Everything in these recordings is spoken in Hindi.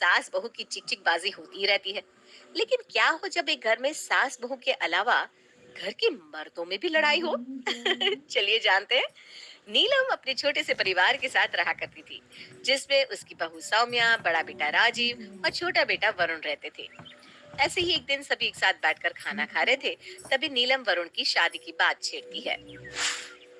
सास बहू की चिक चिक बाजी होती ही रहती है। लेकिन क्या हो जब एक घर में सास बहू के अलावा घर के मर्दों में भी लड़ाई हो? चलिए जानते हैं। नीलम अपने छोटे से परिवार के साथ रहा करती थी, जिसमें उसकी बहू सौम्या, बड़ा बेटा राजीव और छोटा बेटा वरुण रहते थे। ऐसे ही एक दिन सभी एक साथ बैठकर खाना खा रहे थे। तभी नीलम वरुण की शादी की बात छेड़ती है।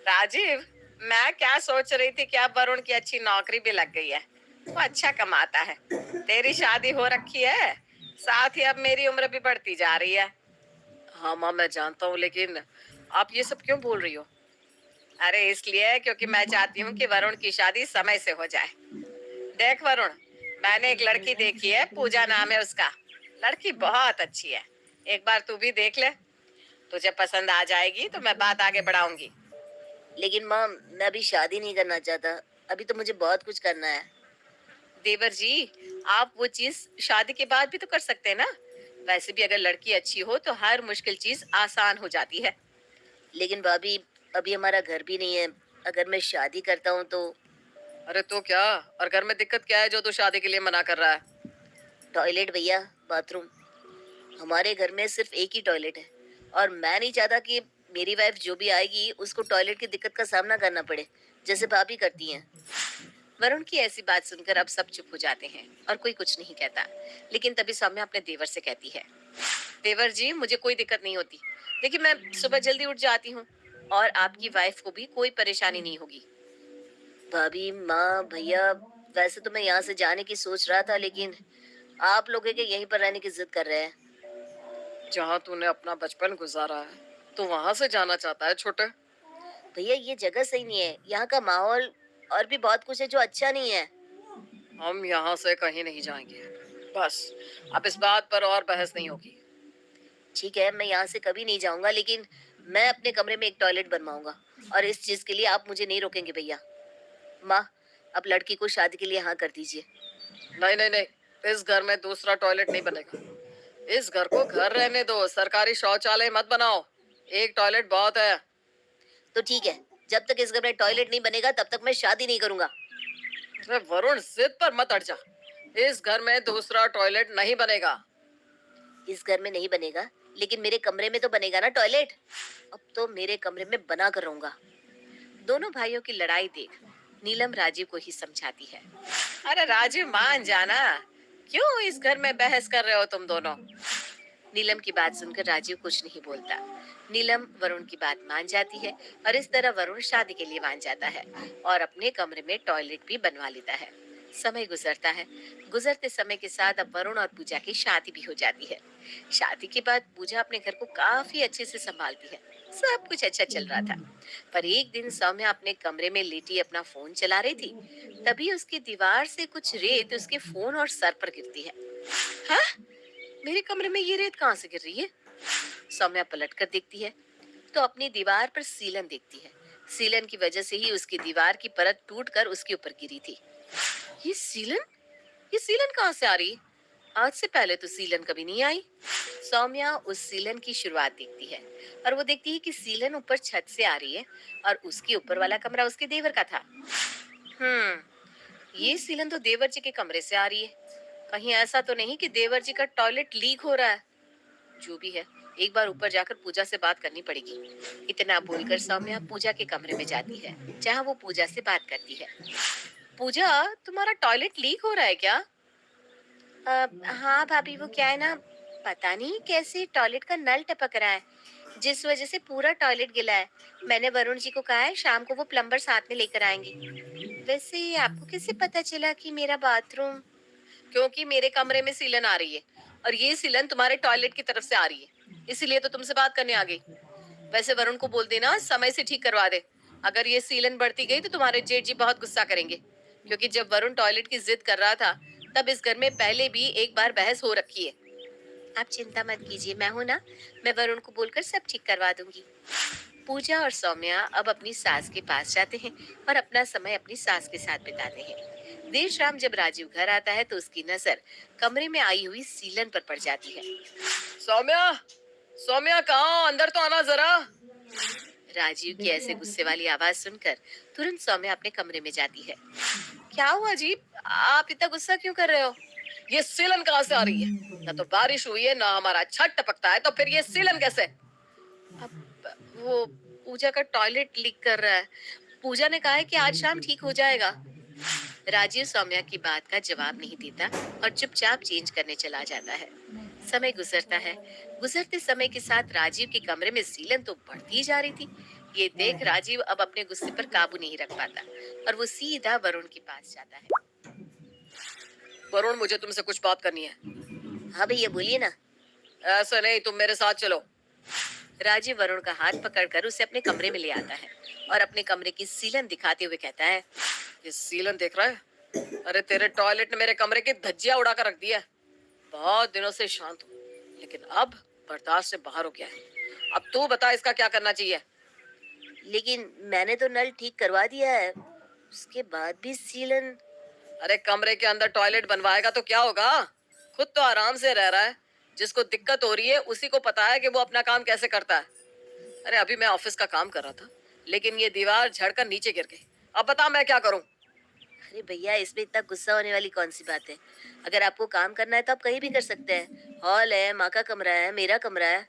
राजीव, मैं क्या सोच रही थी कि अब वरुण की अच्छी नौकरी भी लग गई है। वो अच्छा कमाता है। तेरी शादी हो रखी है, साथ ही अब मेरी उम्र भी बढ़ती जा रही है। हाँ माँ, मैं जानता हूँ, लेकिन आप ये सब क्यों बोल रही हो? अरे इसलिए क्योंकि मैं चाहती हूँ कि वरुण की शादी समय से हो जाए। देख वरुण, मैंने एक लड़की देखी है, पूजा नाम है उसका। लड़की बहुत अच्छी है। एक बार तू भी देख ले। तुझे पसंद आ जाएगी तो मैं बात आगे बढ़ाऊंगी। लेकिन माँ, मैं अभी शादी नहीं करना चाहता। अभी तो मुझे बहुत कुछ करना है। देवर जी, आप वो चीज शादी के बाद भी तो कर सकते हैं ना। वैसे भी अगर लड़की अच्छी हो तो हर मुश्किल चीज आसान हो जाती है। लेकिन भाभी, अभी हमारा घर भी नहीं है। अगर मैं शादी करता हूँ तो? अरे तो क्या? और घर में दिक्कत क्या है जो तू शादी के लिए मना कर रहा है? टॉयलेट भैया, बाथरूम। हमारे घर में सिर्फ एक ही टॉयलेट है, और मैं नहीं चाहता कि मेरी वाइफ जो भी आएगी उसको टॉयलेट की दिक्कत का सामना करना पड़े, जैसे भाभी करती हैं। वरुण की ऐसी बात सुनकर अब सब चुप हो जाते हैं और कोई कुछ नहीं कहता। लेकिन तभी सौम्या अपने देवर से कहती है, देवर जी, मुझे कोई दिक्कत नहीं होती। देखिए, मैं सुबह जल्दी उठ जाती हूँ और आपकी वाइफ को भी कोई परेशानी नहीं होगी। भाभी, माँ, भैया, वैसे तो मैं यहाँ से जाने की सोच रहा था, लेकिन आप लोग है कि यहीं पर रहने की जिद कर रहे हैं। जहाँ तूने अपना बचपन गुजारा है, तो वहां से जाना चाहता है छोटे? भैया, ये जगह सही नहीं है। यहाँ का माहौल और भी बहुत कुछ है जो अच्छा नहीं है। हम यहाँ से कहीं नहीं जाएंगे। बस, अब इस बात पर और बहस नहीं होगी। ठीक है, मैं यहाँ से कभी नहीं जाऊंगा, लेकिन मैं अपने कमरे में एक टॉयलेट बनवाऊंगा, और इस चीज के लिए आप मुझे नहीं रोकेंगे भैया। माँ, अब लड़की को शादी के लिए हाँ कर दीजिए। नहीं नहीं नहीं, इस घर में दूसरा टॉयलेट नहीं बनेगा। इस घर को घर रहने दो, सरकारी शौचालय मत बनाओ। एक टॉयलेट बहुत है। तो ठीक है, जब तक इस घर में टॉयलेट नहीं बनेगा तब तक मैं शादी नहीं करूंगा। अरे वरुण, जिद पर मत अड़ जा। इस घर में दूसरा टॉयलेट नहीं बनेगा। इस घर में नहीं बनेगा, लेकिन मेरे कमरे में तो बनेगा ना टॉयलेट। अब तो मेरे कमरे में बना कर रहूंगा। दोनों भाइयों की लड़ाई देख नीलम राजीव को ही समझाती है। अरे राजीव, मान जाना। क्यों इस घर में बहस कर रहे हो तुम दोनों? नीलम की बात सुनकर राजीव कुछ नहीं बोलता। नीलम वरुण की बात मान जाती है, और इस तरह वरुण शादी के लिए मान जाता है और अपने कमरे में टॉयलेट भी बनवा लेता है। समय गुजरता है। गुजरते समय के साथ अब वरुण और पूजा की शादी भी हो जाती है। शादी के बाद पूजा अपने घर को काफी अच्छे से संभालती है। सब कुछ अच्छा चल रहा था। पर एक दिन सौम्या अपने कमरे में लेटी अपना फोन चला रही थी। तभी उसकी दीवार से कुछ रेत उसके फोन और सर पर गिरती है। हाँ? मेरे कमरे में ये रेत कहाँ से गिर रही है? सौम्या पलट कर देखती है तो अपनी दीवार पर सीलन देखती है। सीलन की वजह से ही उसकी दीवार की परत टूटकर उसके ऊपर गिरी थी। ये सीलन ये सीलन कहाँ से आ रही? आज से पहले तो सीलन कभी नहीं आई। सौम्या उस सीलन की शुरुआत देखती है, और वो देखती है कि सीलन ऊपर छत से आ रही है, और उसके ऊपर वाला कमरा उसके देवर का था। ये सीलन तो देवर जी के कमरे से आ रही है। कहीं ऐसा तो नहीं कि देवर जी का टॉयलेट लीक हो रहा है? जो भी है, एक बार ऊपर जाकर पूजा से बात करनी पड़ेगी। इतना बोलकर सौम्या पूजा के कमरे में जाती है, जहाँ वो पूजा से बात करती है। पूजा, तुम्हारा टॉयलेट लीक हो रहा है क्या? हाँ भाभी, वो क्या है ना, पता नहीं कैसे टॉयलेट का नल टपक रहा है, जिस वजह से पूरा टॉयलेट गिला है। मैंने वरुण जी को कहा है शाम को वो प्लम्बर साथ में लेकर आएंगे। वैसे आपको कैसे पता चला कि मेरा बाथरूम? क्योंकि मेरे कमरे में सीलन आ रही है, और ये सीलन तुम्हारे टॉयलेट की तरफ से आ रही है, इसीलिए तो तुमसे बात करने आ गई। वैसे वरुण को बोल देना समय से ठीक करवा दे। अगर ये सीलन बढ़ती गई तो तुम्हारे जेठ जी बहुत गुस्सा करेंगे, क्योंकि जब वरुण टॉयलेट की जिद कर रहा था तब इस घर में पहले भी एक बार बहस हो रखी है। आप चिंता मत कीजिए, मैं हूं ना। मैं वरुण को बोलकर सब ठीक करवा दूंगी। पूजा और सौम्या अब अपनी सास के पास जाते हैं और अपना समय अपनी सास के साथ बिताते हैं। देर शाम जब राजीव घर आता है तो उसकी नजर कमरे में आई हुई सीलन पर पड़ जाती है। सौम्या, सौम्या कहाँ हो? अंदर तो आना जरा। राजीव की ऐसे गुस्से वाली आवाज सुनकर तुरंत सौम्या अपने कमरे में जाती है। क्या हुआ जी? आप इतना गुस्सा क्यों कर रहे हो? ये सीलन कहाँ से आ रही है? ना तो बारिश हुई है, ना हमारा छत टपकता है, तो फिर ये सीलन कैसे? अब वो पूजा का टॉयलेट लीक कर रहा है। पूजा ने कहा है कि आज शाम ठीक हो जाएगा। राजीव सौम्या की बात का जवाब नहीं देता और चुपचाप चेंज करने चला जाता है। समय गुजरता है। गुजरते समय के साथ राजीव के कमरे में सीलन तो बढ़ती ही जा रही थी। ये देख राजीव अब अपने गुस्से पर काबू नहीं रख पाता और वो सीधा वरुण के पास जाता है। वरुण, मुझे तुमसे कुछ बात करनी है। हाँ भैया, बोलिए ना। ऐसा नहीं, तुम मेरे साथ चलो। राजीव वरुण का हाथ पकड़कर उसे अपने कमरे में ले आता है और अपने कमरे की सीलन दिखाते हुए कहता है, ये सीलन देख रहा है? अरे तेरे टॉयलेट ने मेरे कमरे की धज्जियां उड़ा कर रख दिया है। बहुत दिनों से शांत हूँ, लेकिन अब बर्दाश्त से बाहर हो गया है। अब तू बता, इसका क्या करना चाहिए? लेकिन मैंने तो नल ठीक करवा दिया है, उसके बाद भी सीलन। अरे कमरे के अंदर टॉयलेट बनवाएगा तो क्या होगा? खुद तो आराम से रह रहा है। जिसको दिक्कत हो रही है उसी को पता है कि वो अपना काम कैसे करता है। अरे अभी मैं ऑफिस का काम कर रहा था, लेकिन ये दीवार झड़कर नीचे गिर गई। अब बता मैं क्या करूं? अरे भैया, इसमें इतना गुस्सा होने वाली कौन सी बात है? अगर आपको काम करना है तो आप कहीं भी कर सकते हैं। हॉल है, माँ का कमरा है, मेरा कमरा है।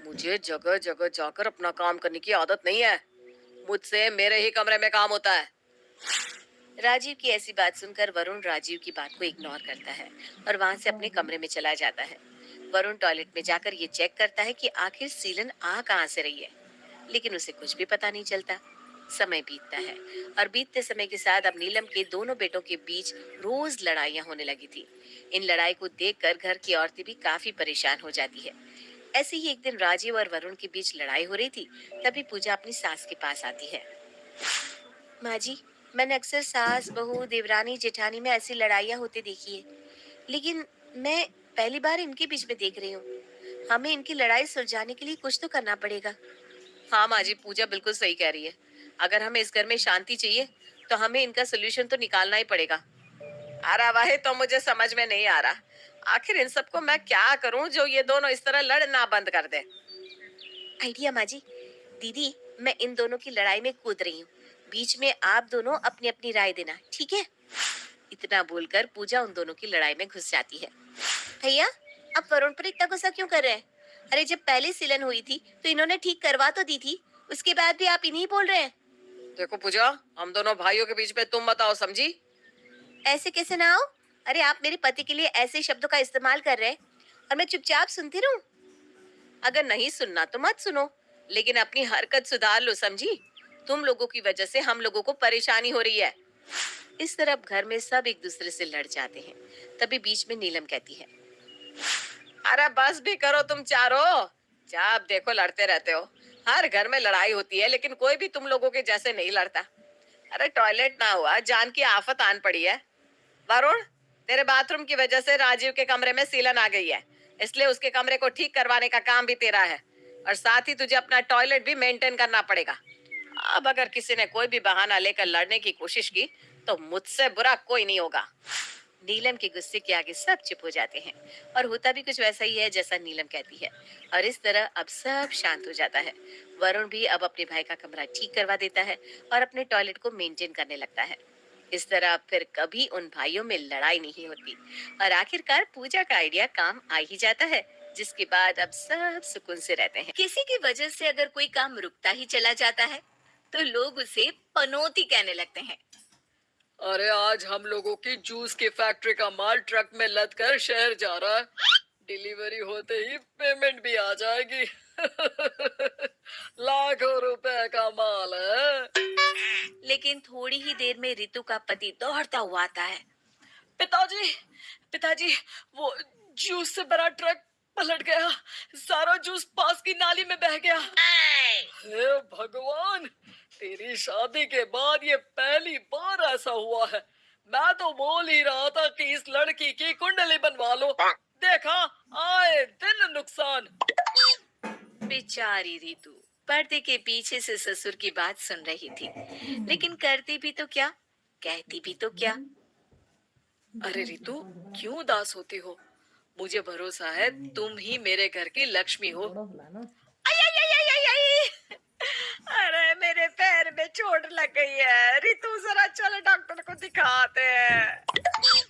मुझे जगह जगह जाकर अपना काम करने की आदत नहीं है। मुझसे मेरे ही कमरे में काम होता है। राजीव की ऐसी बात सुनकर वरुण राजीव की बात को इग्नोर करता है और वहां से अपने कमरे में चला जाता है। वरुण टॉयलेट में जाकर ये चेक करता है कि आखिर सीलन आ कहां से रही है, लेकिन उसे कुछ भी पता नहीं चलता। समय बीतता है और बीतते समय के साथ अब नीलम के दोनों बेटों के बीच रोज लड़ाइयां होने लगी थी। इन लड़ाई को देखकर घर की औरतें भी काफी परेशान हो जाती है। ऐसे ही एक दिन राजीव और वरुण के बीच लड़ाई हो रही थी। तभी पूजा अपनी सास के पास आती है। माँ जी, मैंने अक्सर सास बहू देवरानी जेठानी में ऐसी लड़ाइयाँ होती देखी है, लेकिन मैं पहली बार इनके बीच में देख रही हूँ। हमें इनकी लड़ाई सुलझाने के लिए कुछ तो करना पड़ेगा। हाँ माँ जी, पूजा बिल्कुल सही कह रही है। अगर हमें इस घर में शांति चाहिए तो हमें इनका सोल्यूशन तो निकालना ही पड़ेगा। अरे वही तो मुझे समझ में नहीं आ रहा, आखिर इन सबको मैं क्या करूं जो ये दोनों इस तरह लड़ना बंद कर दे। आइडिया माँ जी। दीदी, मैं इन दोनों की लड़ाई में कूद रही हूँ, बीच में आप दोनों अपनी अपनी राय देना, ठीक है? इतना बोलकर पूजा उन दोनों की लड़ाई में घुस जाती है। भैया, आप वरुण पर इतना गुस्सा क्यों कर रहे हैं? अरे जब पहले सिलन हुई थी तो इन्होंने ठीक करवा तो दी थी, उसके बाद भी आप इन्हीं बोल रहे हैं। देखो पूजा, हम दोनों भाइयों के बीच में तुम बताओ, समझी? ऐसे कैसे ना हो? अरे आप मेरे पति के लिए ऐसे शब्दों का इस्तेमाल कर रहे हैं और मैं चुपचाप सुनती रहूं? अगर नहीं सुनना तो मत सुनो, लेकिन अपनी हरकत सुधार लो, समझी? तुम लोगों की वजह से हम लोगों को परेशानी हो रही है। इस तरह घर में सब एक दूसरे से लड़ जाते हैं। तभी बीच में नीलम कहती है, अरे बस भी करो तुम चारों। जब देखो लड़ते रहते हो। हर घर में लड़ाई होती है, लेकिन कोई भी तुम लोगों के जैसे नहीं लड़ता। अरे टॉयलेट ना हुआ, जान की आफत आन पड़ी है। वरुण, तेरे बाथरूम की वजह से राजीव के कमरे में सीलन आ गई है, इसलिए उसके कमरे को ठीक करवाने का काम भी तेरा है। और साथ ही तुझे अपना टॉयलेट भी मेंटेन करना पड़ेगा। अब अगर किसी ने कोई भी बहाना लेकर लड़ने की कोशिश की तो मुझसे बुरा कोई नहीं होगा। नीलम के गुस्से के आगे सब चुप हो जाते हैं और होता भी कुछ वैसा ही है जैसा नीलम कहती है। और इस तरह अब सब शांत हो जाता है। वरुण भी अब अपने भाई का कमरा ठीक करवा देता है और अपने टॉयलेट को मेंटेन करने लगता है। इस तरह फिर कभी उन भाइयों में लड़ाई नहीं होती और आखिरकार पूजा का आइडिया काम आ ही जाता है, जिसके बाद अब सब सुकून से रहते हैं। किसी की वजह से अगर कोई काम रुकता ही चला जाता है तो लोग उसे पनौती कहने लगते हैं। अरे आज हम लोगों की जूस की फैक्ट्री का माल ट्रक में लद कर शहर जा रहा है। डिलीवरी होते ही पेमेंट भी आ जाएगी। लाखों रुपए का माल है। लेकिन थोड़ी ही देर में रितु का पति दौड़ता हुआ आता है। पिताजी, पिताजी, वो जूस से भरा ट्रक पलट गया। सारा जूस पास की नाली में बह गया। हे भगवान, तेरी शादी के बाद ये पहली बार ऐसा हुआ है। मैं तो बोल ही रहा था कि इस लड़की की कुंडली बनवा लो। देखा, आए दिन नुकसान। बेचारी रितु पर्दे के पीछे से ससुर की बात सुन रही थी, लेकिन करती भी तो क्या, कहती भी तो क्या। अरे रितु, क्यों उदास होती हो? मुझे भरोसा है तुम ही मेरे घर की लक्ष्मी हो। आई, आई, आई, आई, आई, आई। अरे मेरे पैर में चोट लग गई है। रितु जरा चल डॉक्टर को दिखाते हैं।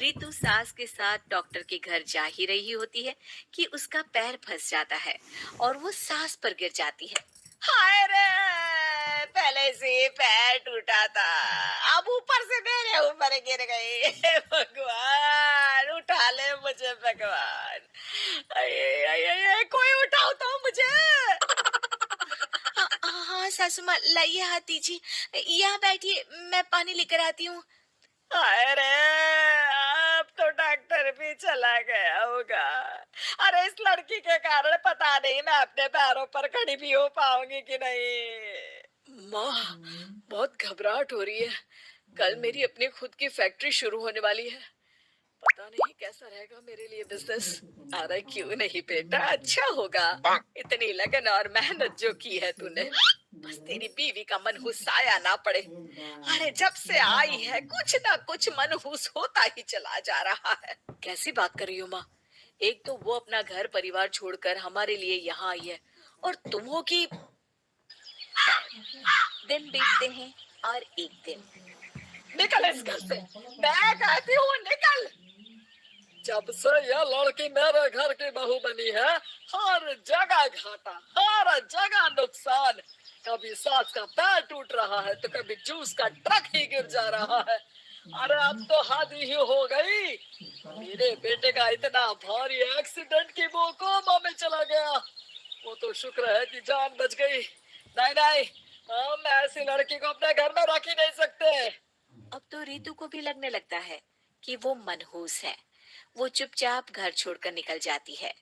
रितु सास के साथ डॉक्टर के घर जा ही रही होती है कि उसका पैर फंस जाता है और वो सास पर गिर जाती है। हाय रे, पहले से ही पैर टूटा था, अब ऊपर से मेरे ऊपर गिर गई। हे भगवान, उठा ले मुझे भगवान। अये, अये, अये, कोई उठाओ तो मुझे। हाँ हाँ सासू माँ, लाइए हाथ दीजिए, यहाँ बैठिए, मैं पानी लेकर आती हूँ। हाय रे, अब तो डॉक्टर भी चला गया होगा। अरे इस लड़की के कारण पता नहीं मैं अपने पैरों पर खड़ी भी हो पाऊंगी कि नहीं। माँ, बहुत घबराहट हो रही है। कल मेरी अपनी खुद की फैक्ट्री शुरू होने वाली है। पता नहीं कैसा रहेगा मेरे लिए बिजनेस। अरे क्यों नहीं बेटा, अच्छा होगा। इतनी लगन और मेहनत जो की है तूने, बस तेरी बीवी का मनहूस साया ना पड़े। अरे जब से आई है कुछ ना कुछ मनहूस होता ही चला जा रहा है। कैसी बात कर रही हो माँ? एक तो वो अपना घर परिवार छोड़कर हमारे लिए यहाँ आई है, और तुम हो कि दिन बीतते हैं और एक दिन। निकल इस घर से, मैं कहती हूँ निकल। जब से यह लड़की मेरे घर की बहू बनी है, हर जगह घाटा, हर जगह नुकसान। कभी सास का पैर टूट रहा है तो कभी जूस का ट्रक ही गिर जा रहा है। अरे अब तो हद ही हो गई। मेरे बेटे का इतना भारी एक्सीडेंट कि वो कोमा में चला गया। वो तो शुक्र है कि जान बच गई। नहीं नहीं, हम ऐसी लड़की को अपने घर में रख ही नहीं सकते। अब तो रितु को भी लगने लगता है कि वो मनहूस है। वो चुपचाप घर छोड़कर निकल जाती है।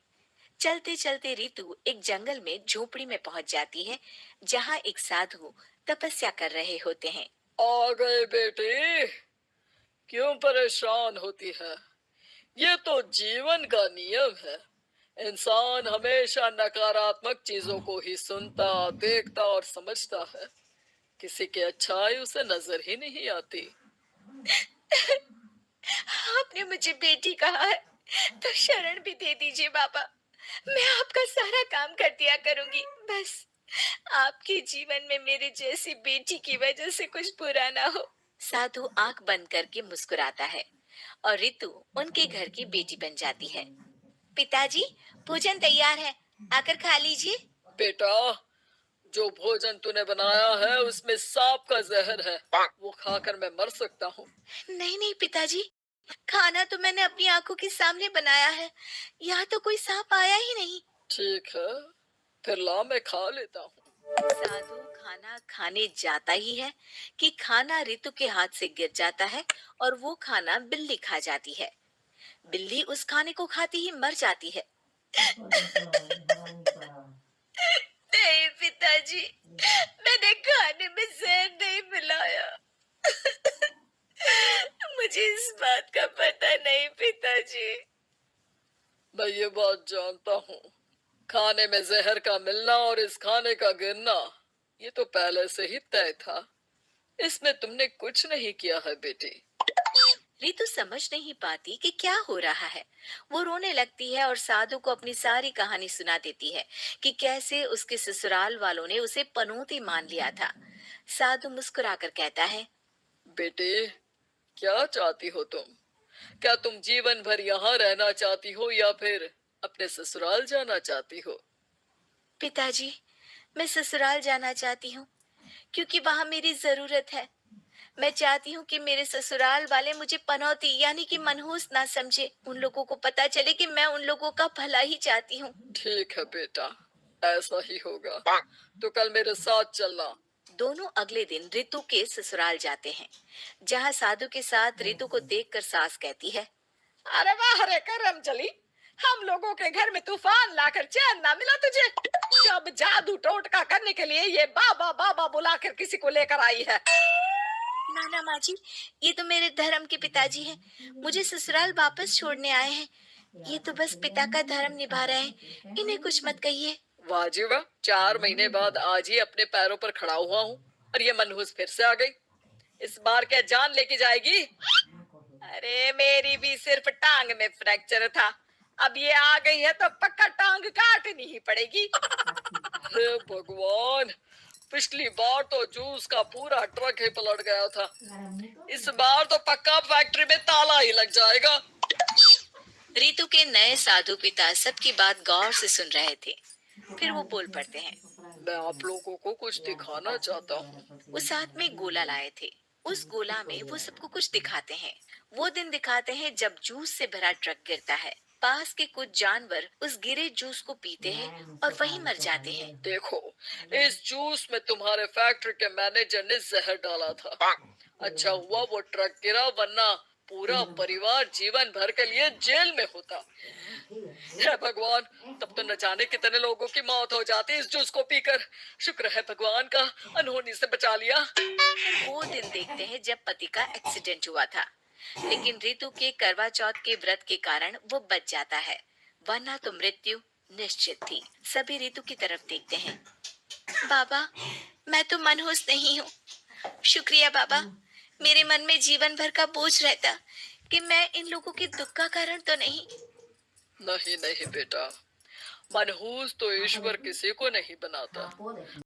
चलते चलते रितु एक जंगल में झोपड़ी में पहुंच जाती है, जहां एक साधु तपस्या कर रहे होते हैं। आ गए बेटी, क्यों परेशान होती है? ये तो जीवन का नियम है। इंसान हमेशा नकारात्मक चीजों को ही सुनता, देखता और समझता है। किसी की अच्छाई उसे नजर ही नहीं आती। आपने मुझे बेटी कहा है तो शरण भी दे दीजिए बाबा। मैं आपका सारा काम कर दिया करूंगी, बस आपके जीवन में मेरे जैसी बेटी की वजह से कुछ बुरा ना हो। साधु आंख बंद करके मुस्कुराता है और रितु उनके घर की बेटी बन जाती है। पिताजी, भोजन तैयार है, आकर खा लीजिए। बेटा, जो भोजन तूने बनाया है उसमें सांप का जहर है, वो खाकर मैं मर सकता हूँ। नहीं नहीं पिताजी, खाना तो मैंने अपनी आंखों के सामने बनाया है, यहाँ तो कोई सांप आया ही नहीं। ठीक है, फिर ला मैं खा लेता हूँ। साधु खाना खाने जाता ही है कि खाना रितु के हाथ से गिर जाता है और वो खाना बिल्ली खा जाती है। बिल्ली उस खाने को खाती ही मर जाती है। नहीं पिताजी, मैंने खाने में जहर नहीं मिलाया। मुझे इस बात का पता नहीं पिताजी। मैं ये बात जानता हूँ। खाने में जहर का मिलना और इस खाने का गिरना, ये तो पहले से ही तय था। इसमें तुमने कुछ नहीं किया है बेटी। रितु समझ नहीं पाती कि क्या हो रहा है। वो रोने लगती है और साधु को अपनी सारी कहानी सुना देती है कि कैसे उसके ससुराल वालों ने उसे पनौती मान लिया था। साधु मुस्कुराकर कहता है, बेटे, क्या चाहती हो तुम? क्या तुम जीवन भर यहाँ रहना चाहती हो या फिर अपने ससुराल जाना चाहती हो? पिताजी, मैं ससुराल जाना चाहती हूँ, क्योंकि वहाँ मेरी जरूरत है। मैं चाहती हूँ कि मेरे ससुराल वाले मुझे पनौती यानी कि मनहूस ना समझे। उन लोगों को पता चले कि मैं उन लोगों का भला ही चाहती हूँ। ठीक है बेटा, ऐसा ही होगा। तो कल मेरे साथ चलना। दोनों अगले दिन रितु के ससुराल जाते हैं, जहाँ साधु के साथ रितु को देखकर सास कहती है, अरे वाह रे करम चली, हम लोगों के घर में तूफान लाकर चैन ना मिला तुझे। जब जादू टोटका करने के लिए ये बाबा बाबा बुलाकर किसी को लेकर आई है। नाना माँ जी, ये तो मेरे धर्म के पिताजी हैं, मुझे ससुराल वापस छोड़ने आए हैं। ये तो बस पिता का धर्म निभा रहे हैं, इन्हें कुछ मत कहिए। वाह जी वाह, 4 महीने बाद आज ही अपने पैरों पर खड़ा हुआ हूँ और ये मनहूस फिर से आ गई। इस बार क्या जान लेके जाएगी? अरे मेरी भी सिर्फ टांग में फ्रैक्चर था, अब ये आ गई है तो पक्का टांग काटनी ही पड़ेगी। हे भगवान, पिछली बार तो जूस का पूरा ट्रक ही पलट गया था। इस बार तो पक्का फैक्ट्री में ताला ही लग जाएगा। रितु के नए साधु पिता सबकी बात गौर से सुन रहे थे। फिर वो बोल पड़ते हैं। मैं आप लोगों को कुछ दिखाना चाहता हूँ। वो साथ में गोला लाए थे। उस गोला में वो सबको कुछ दिखाते हैं। वो दिन दिखाते हैं जब जूस से भरा ट्रक गिरता है। पास के कुछ जानवर उस गिरे जूस को पीते हैं और वहीं मर जाते हैं। देखो, इस जूस में तुम्हारे फैक्ट्री के मैनेजर ने जहर डाला था। अच्छा हुआ वो ट्रक गिरा, वरना पूरा परिवार जीवन भर के लिए जेल में होता। हे भगवान, तब तो न जाने कितने लोगों की मौत हो जाती इस जूस को पीकर। शुक्र है भगवान का, अनहोनी से बचा लिया। वो दिन देखते हैं जब पति का एक्सीडेंट हुआ था, लेकिन रितु के करवा चौथ के व्रत के कारण वो बच जाता है, वरना तो मृत्यु निश्चित थी। सभी रितु की तरफ देखते हैं। बाबा, मैं तो मनहूस नहीं हूँ। शुक्रिया बाबा, मेरे मन में जीवन भर का बोझ रहता कि मैं इन लोगों के दुख का कारण तो नहीं। नहीं नहीं बेटा, मनहूस तो ईश्वर किसी को नहीं बनाता।